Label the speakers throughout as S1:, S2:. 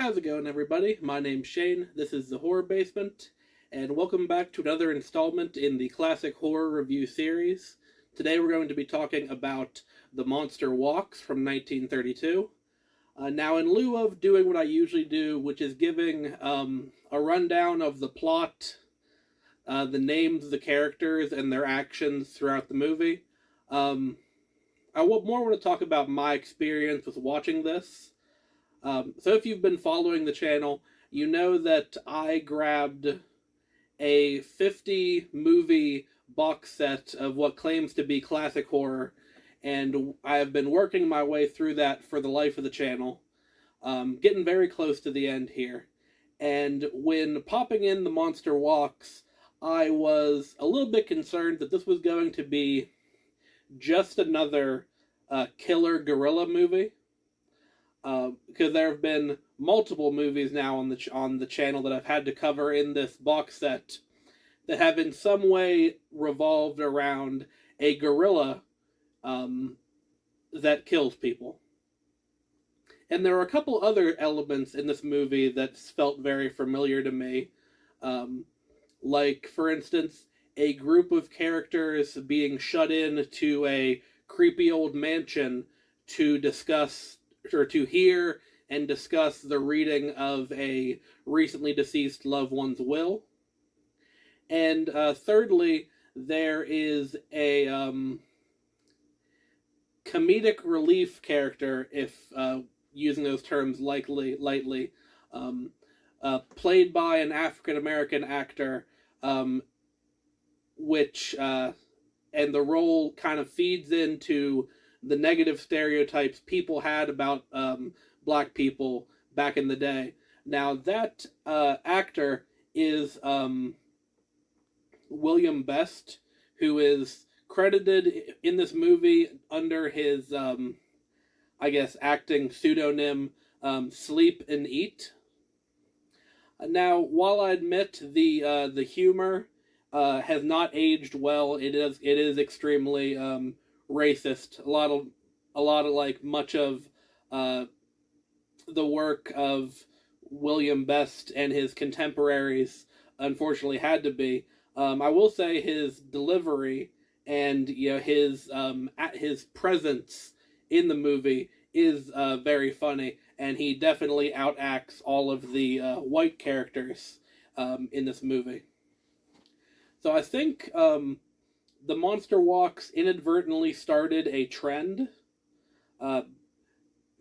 S1: How's it going, everybody? My name's Shane, this is the Horror Basement, and welcome back to another installment in the Classic Horror Review series. Today we're going to be talking about The Monster Walks from 1932. Now, in lieu of doing what I usually do, which is giving a rundown of the plot, the names of the characters, and their actions throughout the movie, I more want to talk about my experience with watching this. So if you've been following the channel, you know that I grabbed a 50 movie box set of what claims to be classic horror, and I have been working my way through that for the life of the channel, getting very close to the end here. And when popping in The Monster Walks, I was a little bit concerned that this was going to be just another killer gorilla movie. Because there have been multiple movies now on the channel that I've had to cover in this box set that have in some way revolved around a gorilla that kills people. And there are a couple other elements in this movie that felt very familiar to me. Like, for instance, a group of characters being shut in to a creepy old mansion to discuss or to hear and discuss the reading of a recently deceased loved one's will. And thirdly, there is a comedic relief character, if using those terms lightly, played by an African American actor, which and the role kind of feeds into the negative stereotypes people had about black people back in the day. Now, that actor is William Best, who is credited in this movie under his, acting pseudonym, Sleep and Eat. Now, while I admit the humor has not aged well, it is extremely racist. A lot of like much of the work of William Best and his contemporaries unfortunately had to be. I will say his delivery and his presence in the movie is very funny, and he definitely outacts all of the white characters in this movie. So I think The Monster Walks inadvertently started a trend, because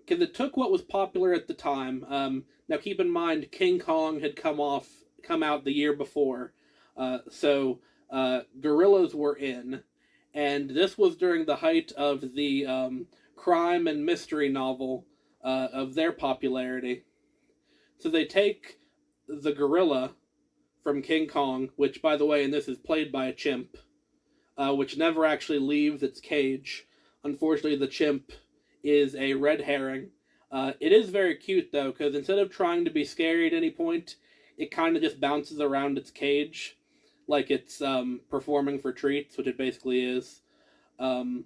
S1: it took what was popular at the time. Now, keep in mind, King Kong had come out the year before, so gorillas were in, and this was during the height of the crime and mystery novel of their popularity. So they take the gorilla from King Kong, which, by the way, in this is played by a chimp, which never actually leaves its cage. Unfortunately, the chimp is a red herring. It is very cute, though, because instead of trying to be scary at any point, it kind of just bounces around its cage like it's performing for treats, which it basically is. And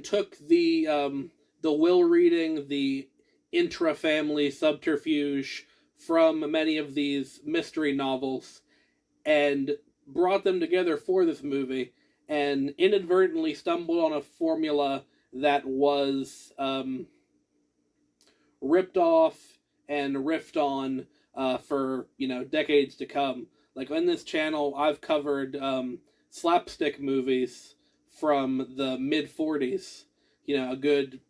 S1: took the will reading, the intra-family subterfuge from many of these mystery novels and brought them together for this movie, and inadvertently stumbled on a formula that was ripped off and riffed on for decades to come. Like, on this channel, I've covered slapstick movies from the mid-40s, a good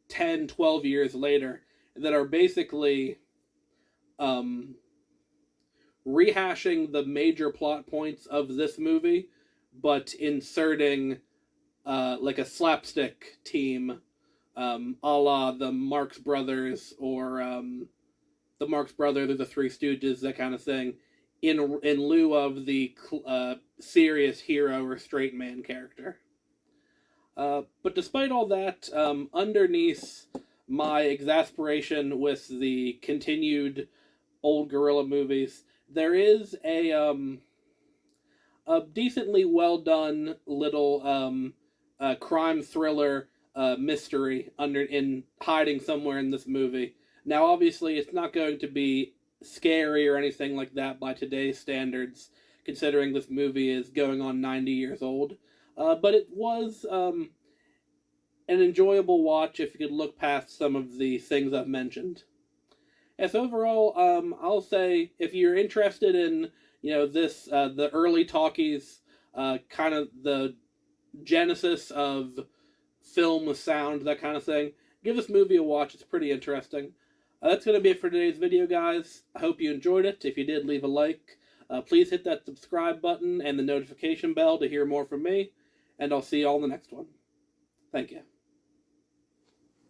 S1: 10, 12 years later, that are basically rehashing the major plot points of this movie, but inserting like a slapstick team, a la the Marx Brothers or the Marx Brothers or the Three Stooges, that kind of thing, in lieu of the serious hero or straight man character. But despite all that, underneath my exasperation with the continued old gorilla movies, there is a decently well done little crime thriller mystery in hiding somewhere in this movie. Now, obviously, it's not going to be scary or anything like that by today's standards, considering this movie is going on 90 years old. But it was an enjoyable watch if you could look past some of the things I've mentioned. As overall, I'll say if you're interested in this the early talkies, kind of the genesis of film with sound, that kind of thing, give this movie a watch. It's pretty interesting. That's going to be it for today's video, guys. I hope you enjoyed it. If you did, leave a like. Please hit that subscribe button and the notification bell to hear more from me, and I'll see you all in the next one. Thank you.